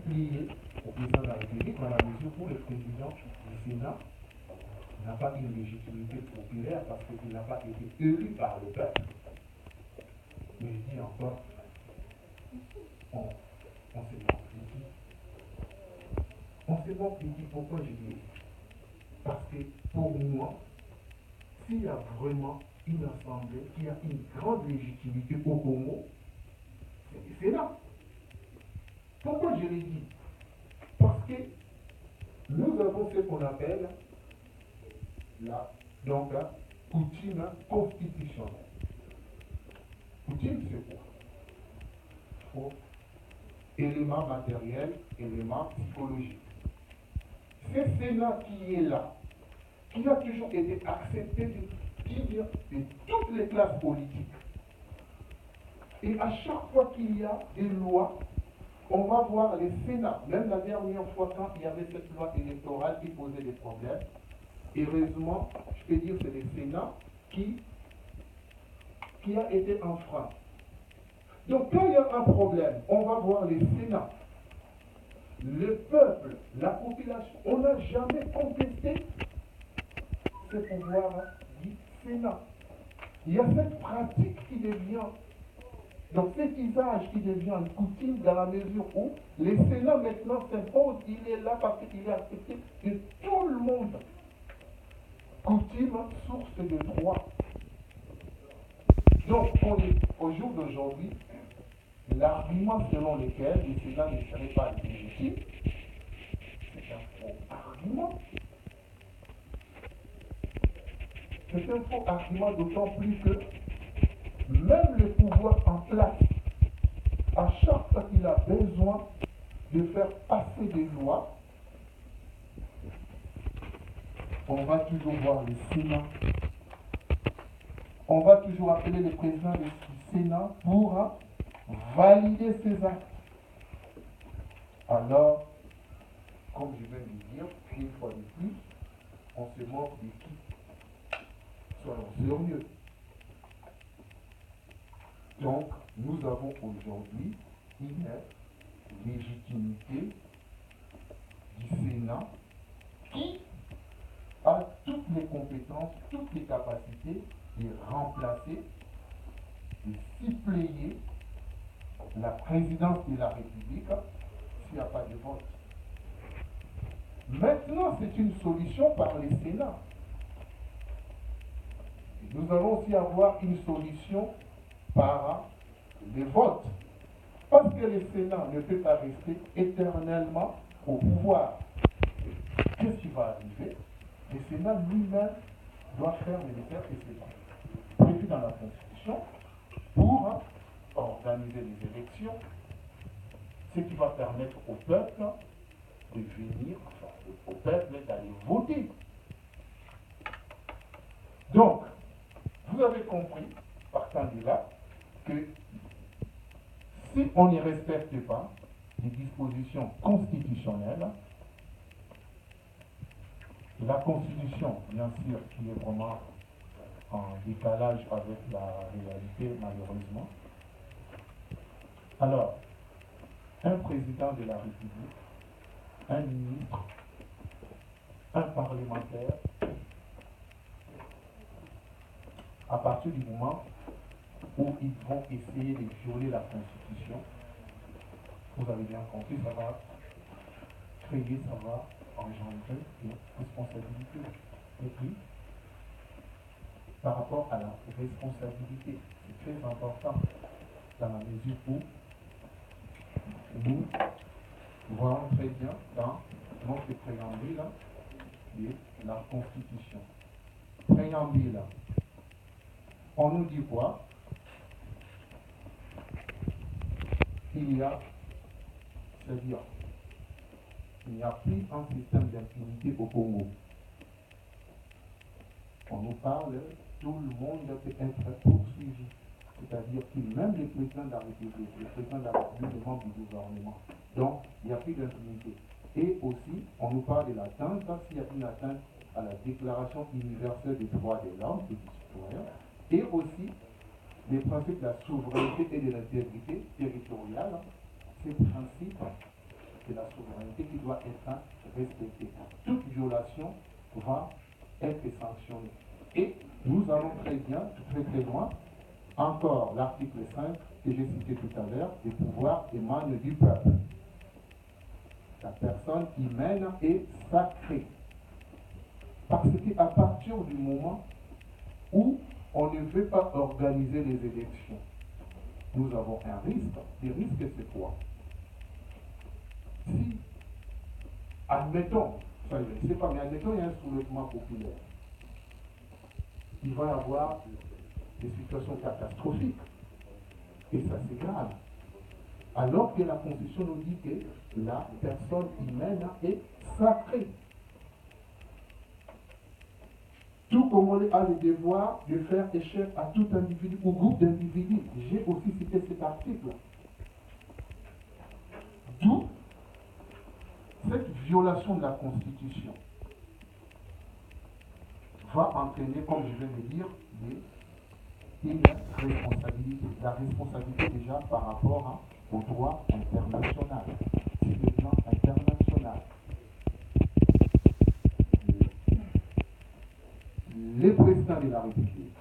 plié au président de la République dans la mesure où le président du Sénat n'a pas une légitimité populaire parce qu'il n'a pas été élu par le peuple. Mais je dis encore, on s'est menti. On s'est menti. Pourquoi je dis? Parce que pour moi, s'il y a vraiment une assemblée qui a une grande légitimité au Congo, c'est le Sénat. Pourquoi je l'ai dit? Parce que nous avons ce qu'on appelle la coutume constitutionnelle. Coutume, c'est quoi? Élément matériel, élément psychologique. C'est Sénat qui est là, qui a toujours été accepté de toutes les classes politiques. Et à chaque fois qu'il y a des lois, on va voir les Sénats. Même la dernière fois, quand il y avait cette loi électorale qui posait des problèmes, heureusement, je peux dire que c'est le Sénat qui a été enfreint. Donc quand il y a un problème, on va voir les Sénats. Le peuple, la population, on n'a jamais contesté ce pouvoir du Sénat. Il y a cette pratique qui devient, donc cet usage qui devient une coutume dans la mesure où le Sénat maintenant s'impose, il est là parce qu'il est accepté de tout le monde. Coutume, source de droit. Donc, au jour d'aujourd'hui, l'argument selon lequel le Sénat ne serait pas légitime, c'est un faux argument. C'est un faux argument d'autant plus que même le pouvoir en place, à chaque fois qu'il a besoin de faire passer des lois, on va toujours voir le Sénat. On va toujours appeler le président du Sénat pour valider ces actes. Alors, comme je viens de dire, une fois de plus, on se moque de qui? Soyons sérieux. Donc, nous avons aujourd'hui une légitimité du Sénat qui a toutes les compétences, toutes les capacités de remplacer, de suppléer la présidence de la République s'il n'y a pas de vote. Maintenant, c'est une solution par le Sénat. Nous allons aussi avoir une solution par les votes. Parce que le Sénat ne peut pas rester éternellement au pouvoir. Qu'est-ce qui va arriver? Le Sénat lui-même doit faire le nécessaire et c'est prévu dans la Constitution pour organiser les élections, ce qui va permettre au peuple de venir, au peuple d'aller voter. Donc, vous avez compris, partant de là, que si on ne respecte pas les dispositions constitutionnelles, la Constitution, bien sûr, qui est vraiment en décalage avec la réalité, malheureusement. Alors, un président de la République, un ministre, un parlementaire, à partir du moment où ils vont essayer de violer la Constitution, vous avez bien compris, ça va créer, ça va engendrer une responsabilité. Et puis, par rapport à la responsabilité, c'est très important dans la mesure où nous voyons très bien dans notre préambule de la Constitution. Préambule, on nous dit quoi? Il y a, c'est-à-dire, il n'y a plus un système d'impunité au Congo. On nous parle, tout le monde peut être poursuivi. C'est-à-dire que même les présidents de la République, les présidents de la République, les membres du gouvernement. Donc, il n'y a plus d'impunité. Et aussi, on nous parle de l'atteinte, s'il y a une atteinte à la Déclaration universelle des droits de l'homme et du citoyen, et aussi les principes de la souveraineté et de l'intégrité territoriale, ces principes de la moralité qui doit être respectée. Toute violation va être sanctionnée. Et nous allons très bien, très loin. Encore l'article 5 que j'ai cité tout à l'heure, les pouvoirs émanent du peuple. La personne humaine est sacrée. Parce qu'à partir du moment où on ne veut pas organiser les élections, nous avons un risque. Le risque, c'est quoi? Si, admettons, enfin, je ne sais pas, mais admettons, il y a un soulèvement populaire, il va y avoir des situations catastrophiques. Et ça, c'est grave. Alors que la Constitution nous dit que la personne humaine est sacrée. Tout Congolais a le devoir de faire échec à tout individu ou groupe d'individus. J'ai aussi cité cet article. D'où cette violation de la Constitution va entraîner, comme je viens de dire, une responsabilité. La responsabilité déjà par rapport au droit international, sur le plan international. Les présidents de la République,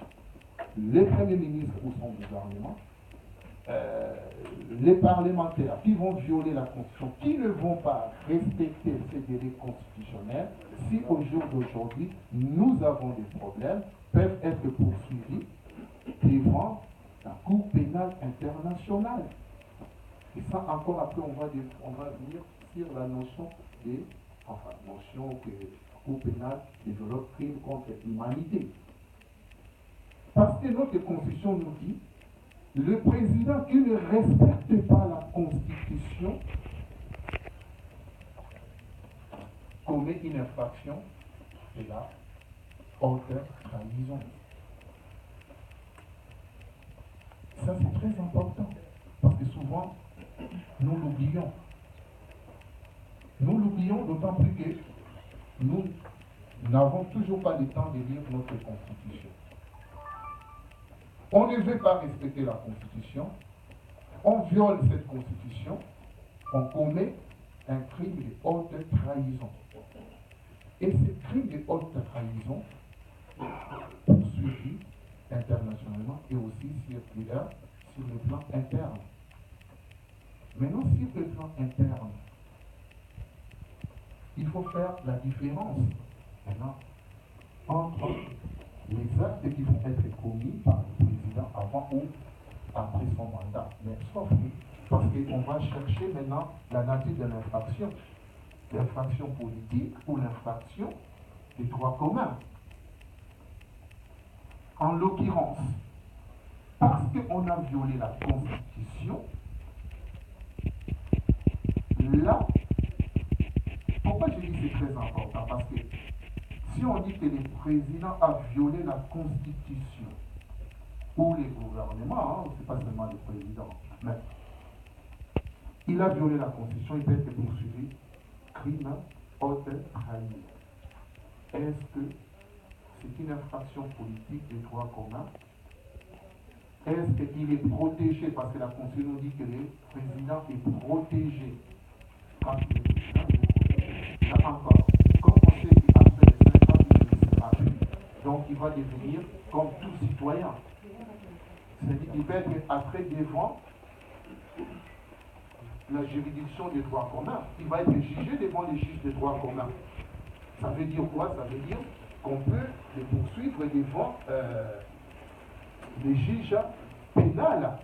les premiers ministres ou son gouvernement, les parlementaires qui vont violer la Constitution, qui ne vont pas respecter ces délais constitutionnels, si au jour d'aujourd'hui nous avons des problèmes, peuvent être poursuivis devant la Cour pénale internationale. Et ça, encore après, on va venir sur la notion que la Cour pénale développe crime contre l'humanité. Parce que notre Constitution nous dit, le président qui ne respecte pas la Constitution commet une infraction de la haute trahison. Ça, c'est très important, parce que souvent, nous l'oublions. Nous l'oublions d'autant plus que nous n'avons toujours pas le temps de lire notre Constitution. On ne veut pas respecter la Constitution, on viole cette Constitution, on commet un crime de haute trahison. Et ce crime de haute trahison poursuivi internationalement et aussi sur le plan interne. Maintenant, sur le plan interne, il faut faire la différence maintenant entre les actes qui vont être commis par le président avant ou après son mandat. Mais sauf parce qu'on va chercher maintenant la nature de l'infraction. L'infraction politique ou l'infraction des droits communs. En l'occurrence, parce qu'on a violé la Constitution, là, pourquoi je dis que c'est très important? Parce que si on dit que le président a violé la Constitution, ou les gouvernements, c'est pas seulement le président, mais il a violé la Constitution, il peut être poursuivi, crime, haute trahison. Est-ce que c'est une infraction politique des droits communs? Est-ce qu'il est protégé? Parce que la Constitution nous dit que le président est protégé. Quand il est président, il est protégé. Là encore, comme on sait qu'après les 5 ans, il ne sera plus. Donc il va devenir comme tout citoyen. C'est-à-dire qu'il va être après devant la juridiction des droits communs. Il va être jugé devant les juges des droits communs. Ça veut dire quoi? Ça veut dire qu'on peut le poursuivre devant les juges pénals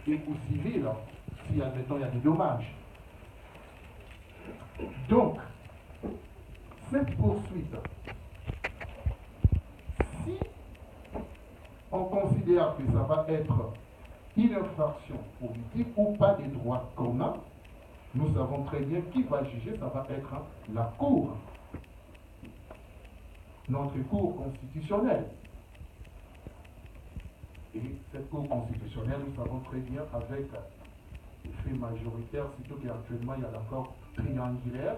et ou civils, si admettons il y a des dommages. Donc, cette poursuite, si on considère que ça va être une infraction politique ou pas des droits communs, nous savons très bien qui va juger, ça va être la Cour. Notre Cour constitutionnelle. Et cette Cour constitutionnelle, nous savons très bien, avec les faits majoritaires, surtout qu'actuellement il y a l'accord triangulaire,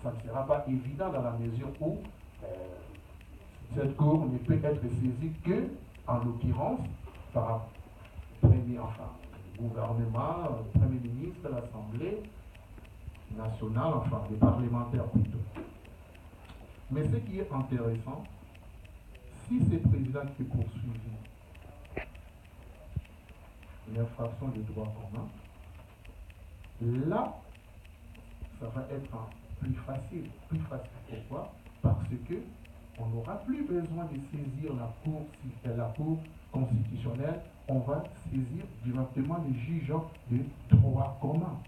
ça ne sera pas évident dans la mesure où cette Cour ne peut être saisie que, en l'occurrence, par le gouvernement, le Premier ministre, l'Assemblée, nationales, enfin des parlementaires plutôt. Mais ce qui est intéressant, si ces présidents qui poursuivent l'infraction des droits communs, là, ça va être plus facile. Plus facile pourquoi? Parce que on n'aura plus besoin de saisir la cour constitutionnelle, on va saisir directement les juges de droit commun.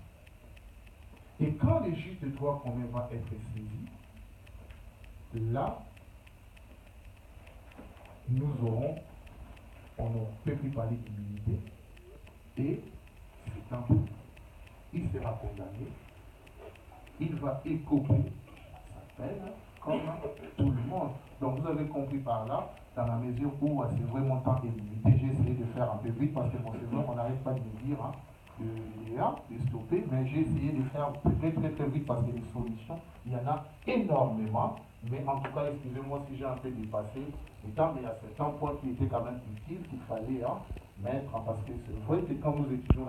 Et quand le juge de droit commun va être saisi, là, on ne peut plus parler d'immunité, et c'est un peu. Il sera condamné, il va écoper sa peine comme tout le monde. Donc vous avez compris par là, dans la mesure où c'est vraiment temps d'immunité, j'ai essayé de faire un peu vite parce que mon cerveau, on n'arrête pas de me dire de stopper, mais j'ai essayé de faire très vite parce que les solutions, il y en a énormément. Mais en tout cas, excusez-moi si j'ai un peu dépassé le temps, mais il y a certains points qui étaient quand même utiles qu'il fallait mettre, parce que c'est vrai que quand nous étudions